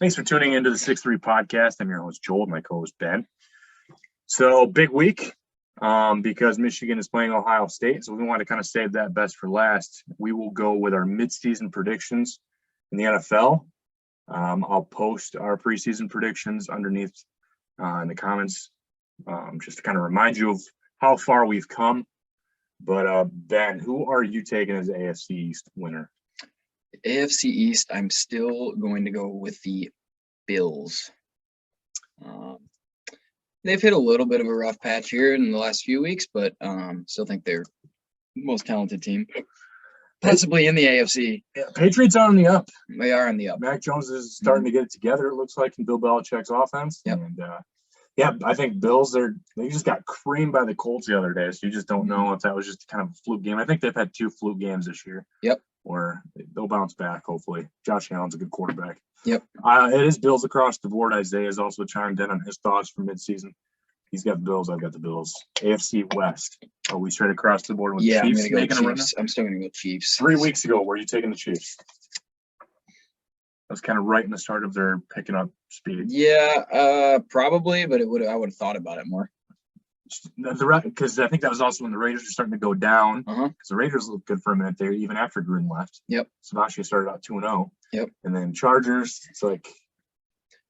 Thanks for tuning into the 6Three podcast. I'm your host, Joel, and my co-host, Ben. So, big week because Michigan is playing Ohio State, so we want to kind of save that best for last. We will go with our midseason predictions in the NFL. I'll post our preseason predictions underneath in the comments just to kind of remind you of how far we've come. But, Ben, who are you taking as the AFC East winner? AFC East, I'm still going to go with the Bills. They've hit a little bit of a rough patch here in the last few weeks, but still think they're the most talented team, possibly in the AFC. Yeah, Patriots are on the up. They are on the up. Mac Jones is starting to get it together, it looks like, in Bill Belichick's offense. Yep. And, I think Bills, they just got creamed by the Colts the other day, so you just don't know if that was just kind of a fluke game. I think they've had 2 fluke games this year. Yep. Or they'll bounce back, hopefully. Josh Allen's a good quarterback. Yep. It is Bills across the board. Isaiah's also chimed in on his thoughts for midseason. He's got the Bills. I've got the Bills. AFC West. Are we straight across the board with Chiefs? I'm going to go making Chiefs. I'm still going to go Chiefs. 3 weeks ago, were you taking the Chiefs? That was kind of right in the start of their picking up speed. Yeah, probably, but I would have thought about it more. Because I think that was also when the Raiders were starting to go down. Uh-huh. Because the Raiders looked good for a minute there, even after Gruden left. Yep. Sebastian started out 2-0. Yep. And then Chargers, it's like.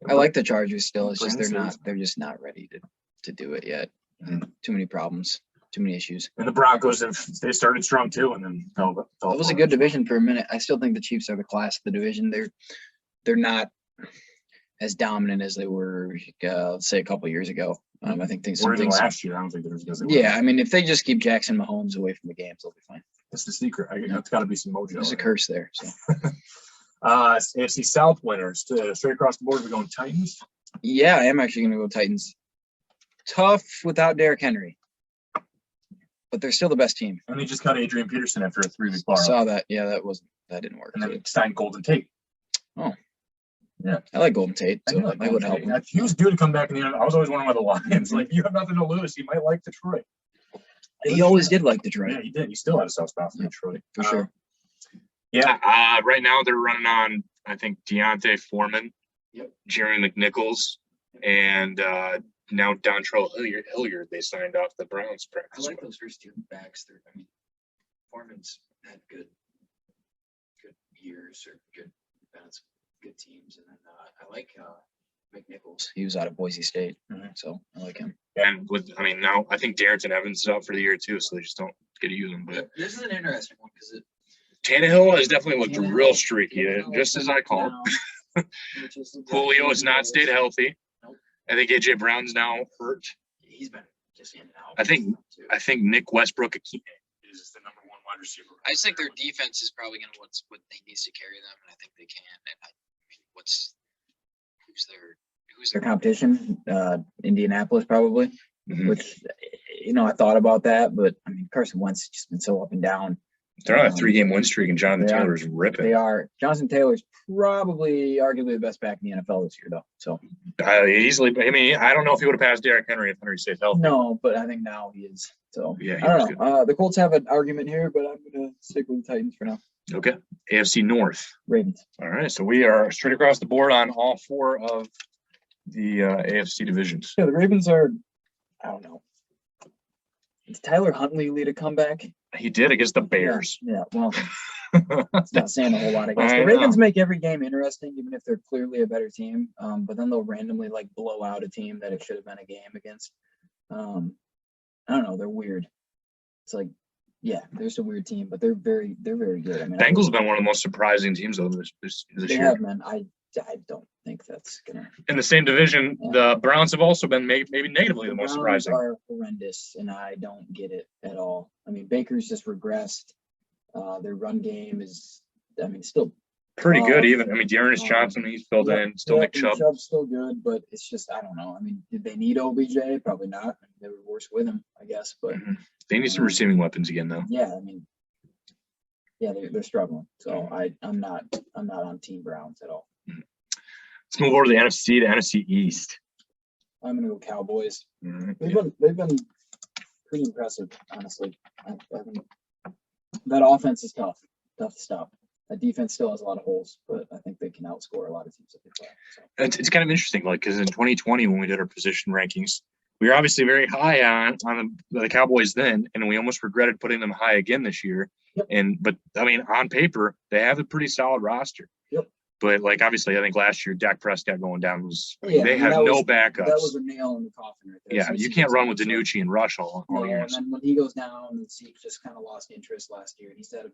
I like the Chargers still. It's just they're just not ready to do it yet. Too many problems, too many issues. And the Broncos, they started strong too, and then fell. It was a good division for a minute. I still think the Chiefs are the class of the division. They're not as dominant as they were, let's say, a couple of years ago. I think things. Or even last year, I don't think there was. Yeah, I mean, if they just keep Jackson Mahomes away from the games, they'll be fine. That's the secret. It's got to be some mojo. There's a curse there. So. AFC South winners straight across the board. We're going Titans. Yeah, I am actually going to go Titans. Tough without Derrick Henry, but they're still the best team. And they just got Adrian Peterson after a 3-week borrow. Saw that. Yeah, that didn't work. And then signed Golden Tate. Oh. Yeah, I like Golden Tate, so that would help him. He was due to come back in the end. I was always wondering why the Lions, like, you have nothing to lose. He might like Detroit. He always did like Detroit. Yeah, he did. He still had a soft spot for Detroit. For sure. Yeah, right now they're running on, I think, Deontay Foreman, Jerry McNichols, and now Dontrell Hilliard. They signed off the Browns practice. I like those first 2 backs. Foreman's had good years or good teams, and then I like McNichols. He was out of Boise State, so I like him. And now I think Darrington Evans is out for the year too, so they just don't get to use him. But this is an interesting one because Tannehill has definitely looked real streaky, just as I called. Julio has not stayed healthy. Nope. I think AJ Brown's now hurt. He's been just in and out. I think Nick Westbrook is the number 1 wide receiver. I just think their defense is probably going to what they needs to carry them, and I think they can. And who's their competition? Indianapolis probably. Mm-hmm. Which I thought about that, but Carson Wentz has just been so up and down. They're on a 3-game win streak, and Jonathan Taylor's ripping. They are. Jonathan Taylor's probably arguably the best back in the NFL this year, though. So easily. I don't know if he would have passed Derrick Henry if Henry stayed healthy. No, but I think now he is. So yeah, I don't know. The Colts have an argument here, but I'm going to stick with the Titans for now. Okay. AFC North. Ravens. All right. So we are straight across the board on all 4 of the AFC divisions. Yeah, the Ravens are. I don't know. Did Tyler Huntley lead a comeback? He did against the Bears. Yeah, well, it's not saying a whole lot, I guess. The Ravens make every game interesting, even if they're clearly a better team. But then they'll randomly blow out a team that it should have been a game against. I don't know. They're weird. It's they're just a weird team, but they're very good. Bengals have been one of the most surprising teams of this year. They have, man. I don't think that's gonna. In the same division, the Browns have also been maybe negatively the most surprising. Are horrendous, and I don't get it at all. Baker's just regressed. Their run game is, still pretty good. Even Dearness Johnson, he's filled in. Still Nick Chubb. Chubb's still good, but it's just I don't know. Did they need OBJ? Probably not. They were worse with him, I guess. But they need some receiving weapons again, though. Yeah, they're struggling. So I'm not on Team Browns at all. Let's move over to the NFC, the NFC East. I'm gonna go Cowboys. Mm-hmm. They've been pretty impressive, honestly. That offense is tough to stop. That defense still has a lot of holes, but I think they can outscore a lot of teams that they play. So. It's kind of interesting, like, because in 2020 when we did our position rankings, we were obviously very high on the Cowboys then, and we almost regretted putting them high again this year. Yep. But I mean, on paper, they have a pretty solid roster. Yep. But like, obviously, I think last year Dak Prescott going down they had no backups. That was a nail in the coffin right there. Yeah, you can't run with DiNucci and Rush all years. And then when he goes down, and Zeke just kind of lost interest last year. He's had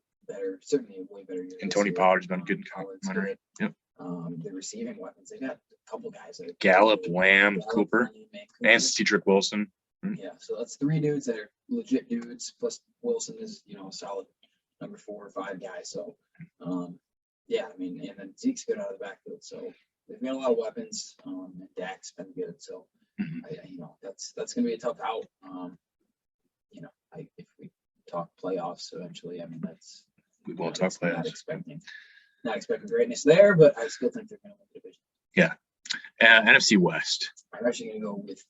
certainly a way better year. And Tony Pollard's been good in complimentary. Yep. The receiving weapons, they got a couple guys. Gallup, Lamb, Cooper, and Cedric Wilson. Yeah, so that's 3 dudes that are legit dudes. Plus Wilson is, a solid number 4 or 5 guy. So, yeah, I mean, and then Zeke's good out of the backfield. So they've got a lot of weapons. And Dak's been good. So, that's going to be a tough out. If we talk playoffs eventually, I mean, we won't talk playoffs. Not expecting greatness there, but I still think they're going to win the division. Yeah. NFC West. I'm actually going to go with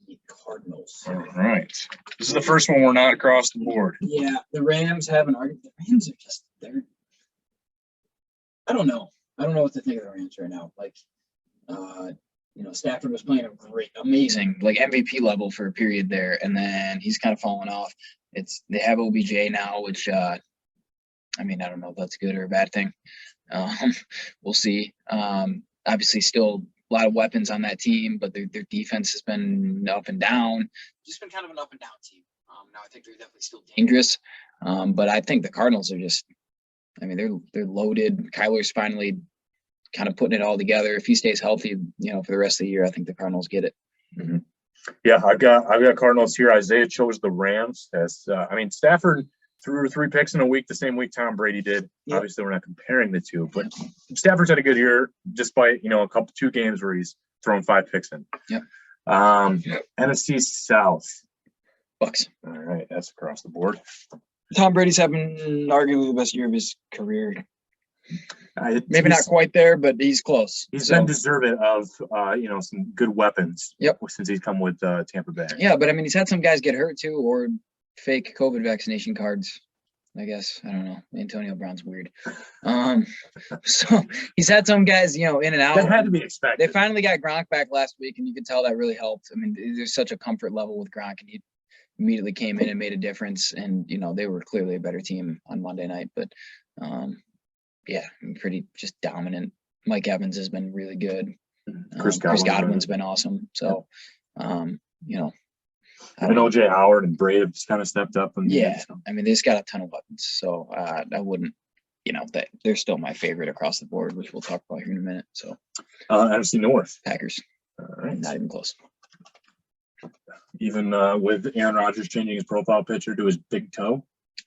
the Cardinals. All right. This is the first one we're not across the board. Yeah, the Rams have an argument. The Rams are just I don't know. I don't know what to think of the Rams right now. Like, Stafford was playing amazing, like MVP level for a period there, and then he's kind of fallen off. They have OBJ now, which I don't know if that's good or a bad thing. We'll see. Obviously, still a lot of weapons on that team, but their defense has been up and down. Just been kind of an up and down team. Now I think they're definitely still dangerous, but I think the Cardinals are just. I mean, they're loaded. Kyler's finally kind of putting it all together. If he stays healthy, for the rest of the year, I think the Cardinals get it. Mm-hmm. Yeah, I've got Cardinals here. Isaiah chose the Rams. Stafford threw 3 picks in a week, the same week Tom Brady did. Yep. Obviously, we're not comparing the two, but Stafford's had a good year, despite 2 games where he's thrown 5 picks in. Yep. NFC South. Bucks. All right, that's across the board. Tom Brady's having arguably the best year of his career. Maybe not quite there, but he's close. He's been deserving of some good weapons. Yep. Since he's come with Tampa Bay. Yeah, but he's had some guys get hurt too, or fake COVID vaccination cards. I guess I don't know. Antonio Brown's weird. So he's had some guys, in and out. That had to be expected. They finally got Gronk back last week, and you could tell that really helped. There's such a comfort level with Gronk, and he immediately came in and made a difference. And they were clearly a better team on Monday night, but pretty just dominant. Mike Evans has been really good. Chris Godwin's been awesome. So, and OJ Howard and Brady have just kind of stepped up. And they just got a ton of weapons. So I wouldn't, they're still my favorite across the board, which we'll talk about here in a minute. So NFC North. Packers. All right. Not even close. Even with Aaron Rodgers changing his profile picture to his big toe.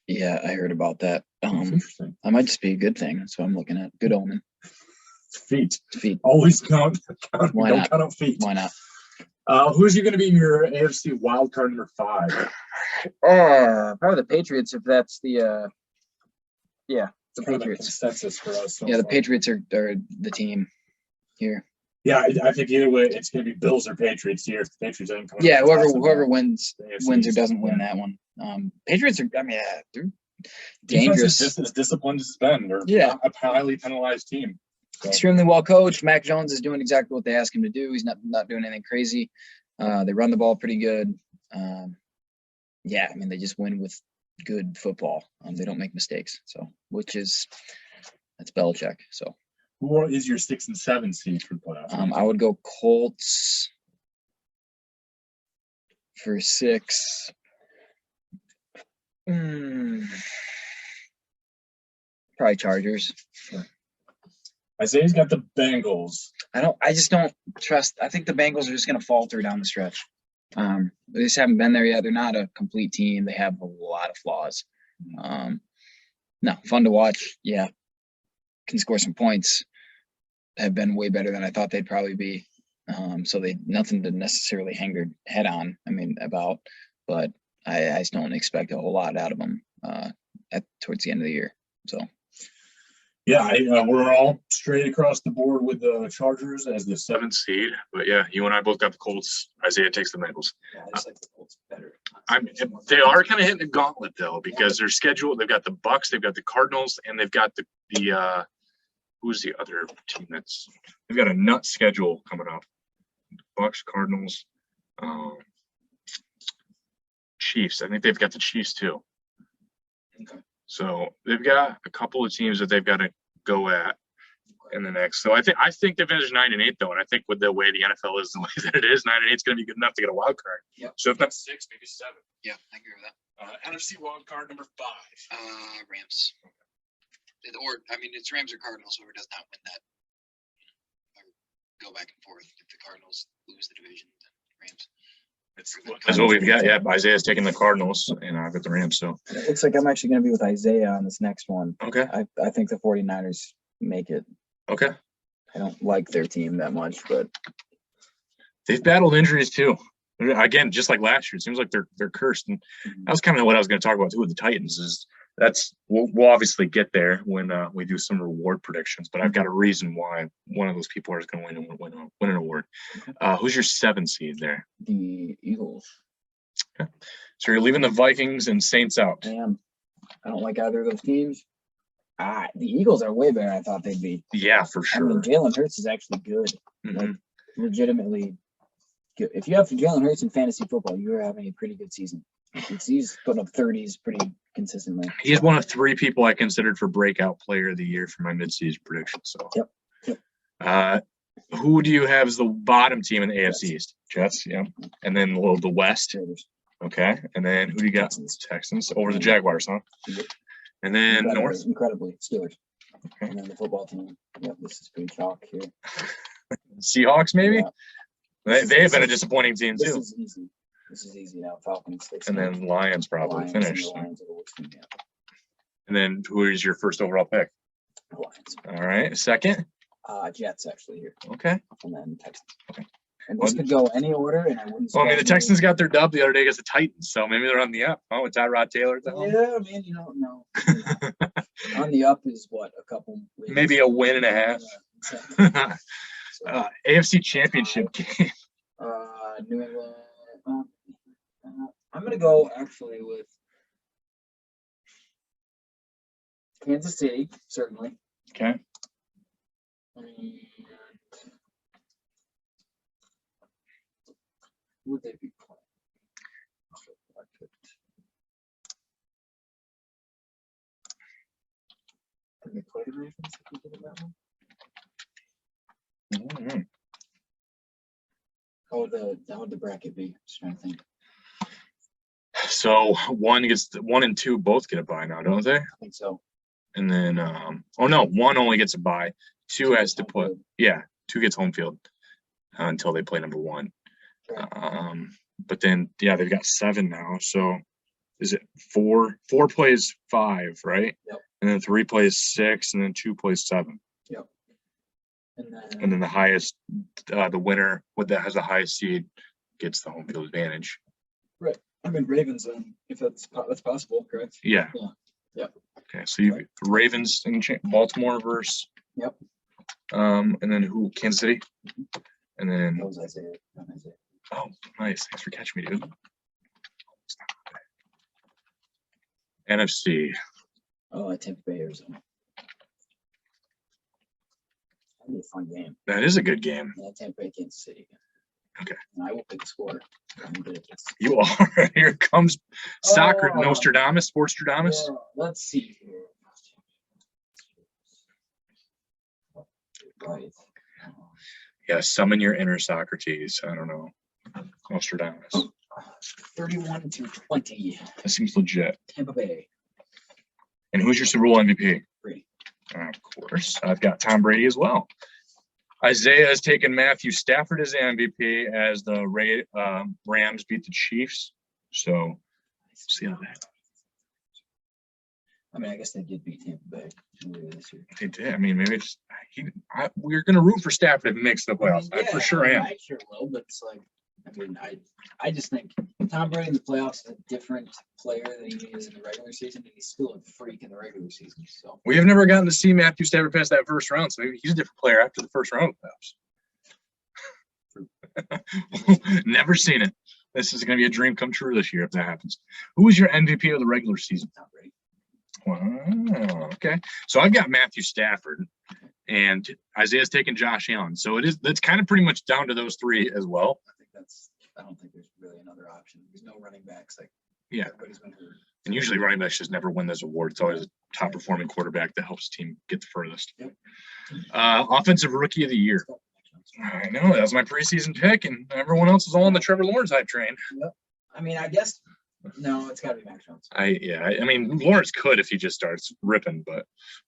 Yeah, I heard about that. Interesting. That might just be a good thing. That's what I'm looking at. Good omen. Feet. Always count. Why don't not? Count out feet. Why not? Who's you going to be in your AFC wild card number 5? Probably the Patriots. If that's the the Patriots. Consensus for us. The Patriots are the team here. Yeah, I think either way, it's going to be Bills or Patriots here. If the Patriots ain't coming. Yeah, whoever wins or doesn't win that one. Patriots are. They're dangerous. Just as disciplined as it's been. They're a highly penalized team. So. Extremely well coached. Mac Jones is doing exactly what they ask him to do. He's not doing anything crazy. They run the ball pretty good. They just win with good football. They don't make mistakes. So, that's Belichick. So. Who is your 6 and 7 seed for the playoffs? I would go Colts for 6. Probably Chargers. Sure. Isaiah's got the Bengals. I just don't trust. I think the Bengals are just going to falter down the stretch. They just haven't been there yet. They're not a complete team. They have a lot of flaws. Fun to watch. Yeah. Can score some points. Have been way better than I thought they'd probably be. So they nothing to necessarily hang their head on. But I just don't expect a whole lot out of them towards the end of the year. So. Yeah, we're all straight across the board with the Chargers as the 7th seed. But yeah, you and I both got the Colts. Isaiah takes the Bengals. Yeah, I just like the Colts better. They are kind of hitting the gauntlet though, because their schedule. They've got the Bucks, they've got the Cardinals, and they've got the the who's the other team that's they've got a nut schedule coming up? Bucks, Cardinals, Chiefs. I think they've got the Chiefs too. Okay. So they've got a couple of teams that they've got to go at in the next. So I think they finished 9-8 though, and I think with the way the NFL is the way that it is, 9-8 is going to be good enough to get a wild card. Yep. So if not 6, maybe 7. Yeah, I agree with that. NFC wild card number 5. Rams. Or I mean, it's Rams or Cardinals. Whoever does not win that, or go back and forth. If the Cardinals lose the division, then Rams. That's what we've got. Yeah, Isaiah's taking the Cardinals, and I've got the Rams. So It looks like I'm actually going to be with Isaiah on this next one. okay, I think the 49ers make it. okay. I don't like their team that much, but They've battled injuries too. Again, just like last year, it seems like they're cursed. And that was kind of what I was going to talk about too with the Titans. Is we'll obviously get there when we do some reward predictions. But I've got a reason why one of those people is going to win an award. Who's your 7 seed there? the Eagles. Okay. So you're leaving the Vikings and Saints out. Damn, I don't like either of those teams. The Eagles are way better than I thought they'd be. Yeah, for I mean, sure. Jalen Hurts is actually good. Mhm. Like, legitimately good. If you have Jalen Hurts in fantasy football, you're having a pretty good season. He's putting up 30s pretty consistently. He's one of 3 people I considered for breakout player of the year for my midseason prediction. So, Yep. Who do you have as the bottom team in the AFC East? Jets, yeah. And then the West. Raiders. Okay. And then who do you got? Texans over the Jaguars, huh? Yep. And then North. Incredibly, Steelers. Okay. And then the football team. Yep, this is pretty chalk here. Seahawks, maybe? Yeah. They have been a disappointing team, This too. is easy. This is easy now. Falcons. And then Lions probably Lions, and finished. the Lions are the worst team, yeah. And then who is your first overall pick? Lions. All right. Second? Jets actually here. Okay. And then Texans. Okay. And this could go any order, and I wouldn't. Well, I mean, the surprise me. Texans got their dub the other day against the Titans, so maybe they're on the up. Oh, it's Tyrod Taylor at the home. Yeah, man, you don't know. On the up is what, a couple wins? Maybe a win and a half. Yeah, exactly. So, AFC Championship game. New England. I'm gonna go actually with Kansas City, certainly. Okay. And who would they be playing? Can they play the Ravens if we get that one? Mhm. How would the bracket be? Just trying to think. So 1 and 2 both get a bye now, don't they? I think so. And then, oh no, 1 only gets a bye. 2 has to home put, field. yeah, 2 gets home field until they play number 1. Okay. But then, yeah, they've got 7 now. So is it 4? 4 plays 5, right? Yep. And then 3 plays 6, and then 2 plays 7. Yep. And then the highest, the winner that has the highest seed gets the home field advantage. Right. I mean Ravens then, if that's possible, correct? Yeah. Yeah. Yep. Okay, so you Ravens and Baltimore versus. Yep. And then who? Kansas City. And then. That was Isaiah. Not Isaiah. Oh, nice! Thanks for catching me, dude. NFC. Oh, Tampa Bay, Arizona. That'd be a fun game. That is a good game. Yeah, Tampa Bay, Kansas City. Okay. And I will pick the score. I'm good at this. You are. Here comes soccer. Oh. Nostradamus. Sportstradamus. Let's see here. Right. Yeah, summon your inner Socrates. I don't know. Nostradamus. 31-20. That seems legit. Tampa Bay. And who's your Super Bowl MVP? Brady. Of course. I've got Tom Brady as well. Isaiah has taken Matthew Stafford as the MVP as the Rams beat the Chiefs. So, see how that. I mean, I guess they did beat Tampa Bay earlier this year. They did. I mean, maybe it's we're going to root for Stafford if he makes the playoffs. I for sure am. I sure will, but it's like, I mean, I just think Tom Brady in the playoffs is a different player than he is in the regular season, and he's still a freak in the regular season. So We have never gotten to see Matthew Stafford past that first round, so maybe he's a different player after the first round of playoffs. Never seen it. This is going to be a dream come true this year if that happens. Who is your MVP of the regular season? Tom Brady. Wow. Okay. So I've got Matthew Stafford, and Isaiah's taking Josh Allen. So that's kind of pretty much down to those three as well. I don't think there's really another option. There's no running backs. Like, Yeah. everybody's been hurt. And usually running backs just never win this award. It's always a top performing quarterback that helps the team get the furthest. Yep. Offensive rookie of the year. I know that was my preseason pick, and everyone else is all on the Trevor Lawrence hype train. Yep. I mean, I guess no, it's got to be Mac Jones. I mean, Lawrence could if he just starts ripping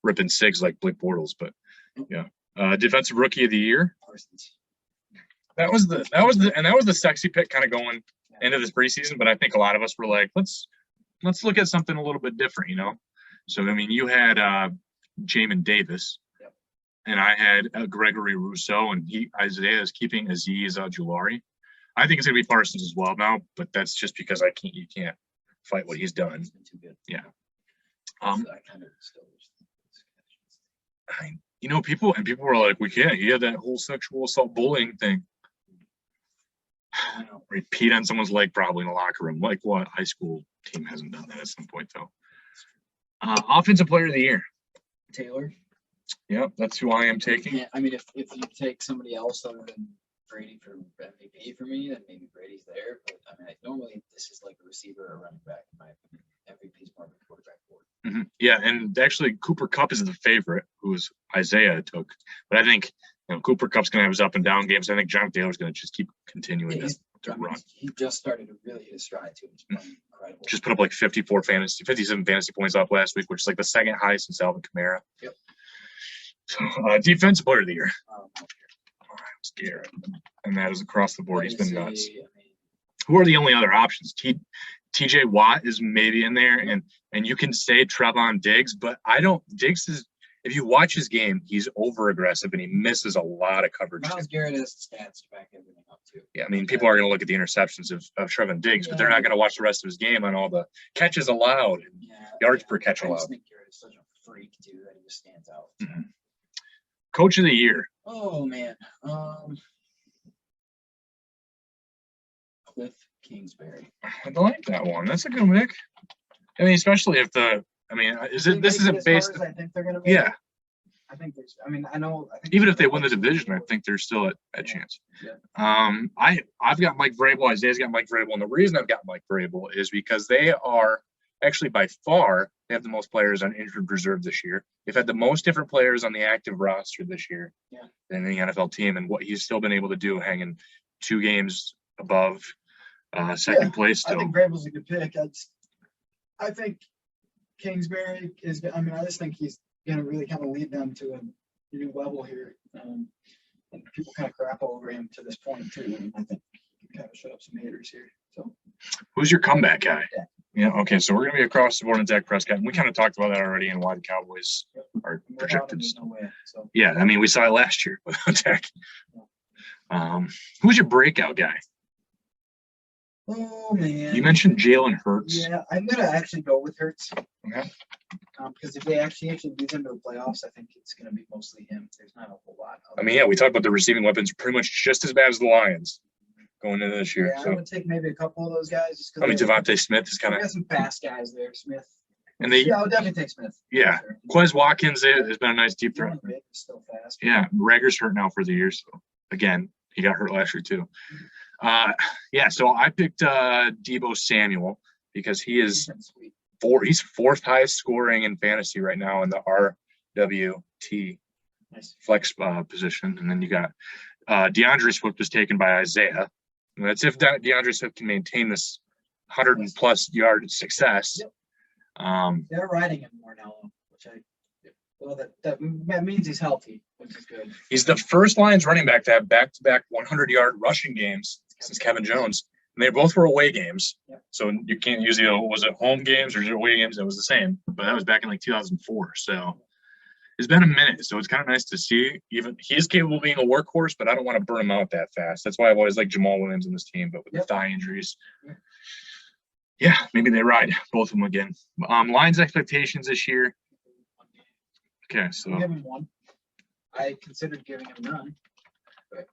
SIGs like Blake Bortles. But yeah, defensive rookie of the year. Parsons. That was the sexy pick kind of going into this preseason. But I think a lot of us were like, let's look at something a little bit different, you know. So I mean, you had Jamin Davis. And I had Gregory Rousseau, and Isaiah is keeping Aziz Ojulari. I think it's going to be Parsons as well now, but that's just because you can't fight what he's done. It's been too good. Yeah. I kind of still wish. People were like, we can't. He had that whole sexual assault bullying thing. I know. Or he peed on someone's leg probably in the locker room. Like what high school team hasn't done that at some point, though? Offensive player of the year. Taylor. Yep, that's who I am taking. Yeah, I mean, if you take somebody else other than Brady for MVP for me, then maybe Brady's there. But I mean, normally this is like a receiver or running back in my opinion. MVP's more of a quarterback board. Mm-hmm. Yeah, and actually Cooper Kupp is the favorite, who Isaiah took. But I think Cooper Kupp's going to have his up and down games. I think Jonathan Taylor's going to just keep continuing to run. He just started to really hit his stride too. He's playing incredible. Just put up like 57 fantasy points off last week, which is like the second highest since Alvin Kamara. Yep. Defensive player of the year. Garrett. And that is across the board. He's been nuts. Who are the only other options? TJ Watt is maybe in there, and you can say Trevon Diggs, but Diggs is, if you watch his game, he's over aggressive and he misses a lot of coverage. Myles Garrett has stats to back everything up too. Yeah, I mean, people are going to look at the interceptions of Trevon Diggs, but they're not going to watch the rest of his game on all the catches allowed and yards per catch allowed. I just think Garrett is such a freak too that he just stands out. Mm-hmm. Coach of the year. Oh man, Cliff Kingsbury. I like that one. That's a good pick. I mean, especially if this isn't based. I think they're gonna be. Yeah. I think there's. I mean, I know. I think even if they win the division, I think they're still at chance. Yeah. I've got Mike Vrabel. Isaiah's got Mike Vrabel, and the reason I've got Mike Vrabel is because they are actually by far they have the most players on injured reserve this year. They've had the most different players on the active roster this year than the NFL team, and what he's still been able to do, hanging 2 games above second place. Still, I think Vrabel's a good pick. I think Kingsbury is. I mean, I just think he's going to really kind of lead them to a new level here. And people kind of crap over him to this point too. And I think he can kind of shut up some haters here. So, who's your comeback guy? Yeah. Okay. So we're going to be across the board in Dak Prescott. And we kind of talked about that already and why the Cowboys are projected. No way, so. Yeah. I mean, we saw it last year with Dak. Who's your breakout guy? Oh man. You mentioned Jalen Hurts. Yeah, I'm gonna actually go with Hurts. Okay. Because if they actually lead them to the playoffs, I think it's gonna be mostly him. There's not a whole lot. I mean, yeah, we talked about the receiving weapons pretty much just as bad as the Lions going into this year. Yeah, so I would take maybe a couple of those guys. Just I mean, Devontae Smith is kind of. Got some fast guys there, Smith. And I would definitely take Smith. Yeah, sure. Quez Watkins has been a nice deep throw. Still fast. Yeah, Rager's hurt now for the year. So again, he got hurt last year too. So I picked Deebo Samuel because he is he's 4th highest scoring in fantasy right now in the RWT flex position. And then you got DeAndre Swift was taken by Isaiah. And that's if DeAndre Swift can maintain this 100+ yard success. Yep. They're riding him more now, that means he's healthy, which is good. He's the first Lions running back to have back-to-back 100-yard rushing games since Kevin Jones. And they both were away games. Yep. So you can't use was it home games or away games? It was the same. But that was back in like 2004. So it's been a minute. So it's kind of nice to see. Even he's capable of being a workhorse, but I don't want to burn him out that fast. That's why I've always liked Jamal Williams in this team. But with the thigh injuries, maybe they ride both of them again. Lions expectations this year. Okay, so give him 1. I considered giving him none. But...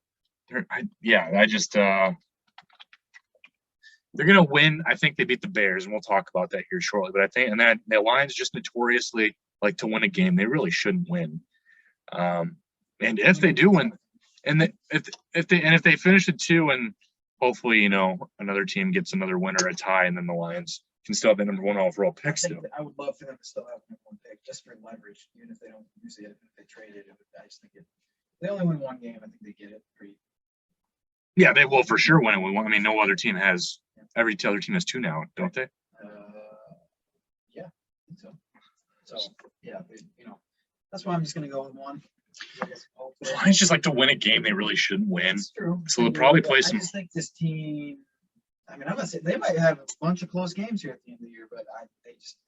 they're gonna win. I think they beat the Bears, and we'll talk about that here shortly. But I think, and that the Lions just notoriously like to win a game they really shouldn't win. And if they do win, and if they finish at 2, and hopefully another team gets another win or a tie, and then the Lions can still have the number 1 overall I pick think still. that I would love for them to still have number 1 pick just for leverage, even if they don't use it, if they trade it. I just think if they only win 1 game, I think they get it pretty. Yeah, they will for sure win it. I mean, no other team has. Every other team has 2 now, don't they? Yeah, I think so. So yeah, that's why I'm just gonna go with 1. The Lions just like to win a game they really shouldn't win. That's true. So they'll probably play I some. just think this team. I mean, I'm gonna say they might have a bunch of close games here at the end of the year, but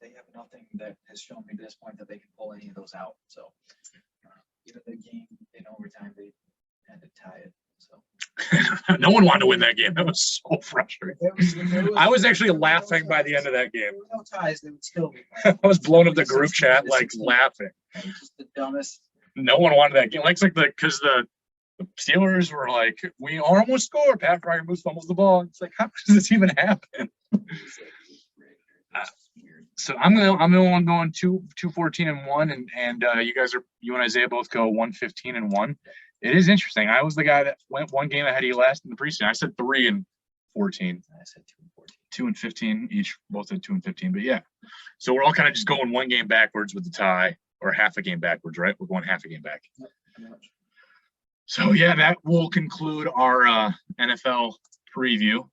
they have nothing that has shown me to this point that they can pull any of those out. So even the game in overtime, they had to tie it. So No one wanted to win that game. That was so frustrating. I was actually laughing by the end of that game. There were no ties, they would still be. I was blowing up the group chat, like laughing. That was just the dumbest. No one wanted that game. Because the Steelers were like, we almost scored. Pat Fryer fumbles the ball. It's like, how does this even happen? So I'm the one going 2-14-1, and you and Isaiah both go 1-15-1. It is interesting. I was the guy that went 1 game ahead of you last in the preseason. I said 3-14. I said 2-15 each, both at 2-15. But yeah, so we're all kind of just going 1 game backwards with the tie, or half a game backwards, right? We're going half a game back. So yeah, that will conclude our NFL preview.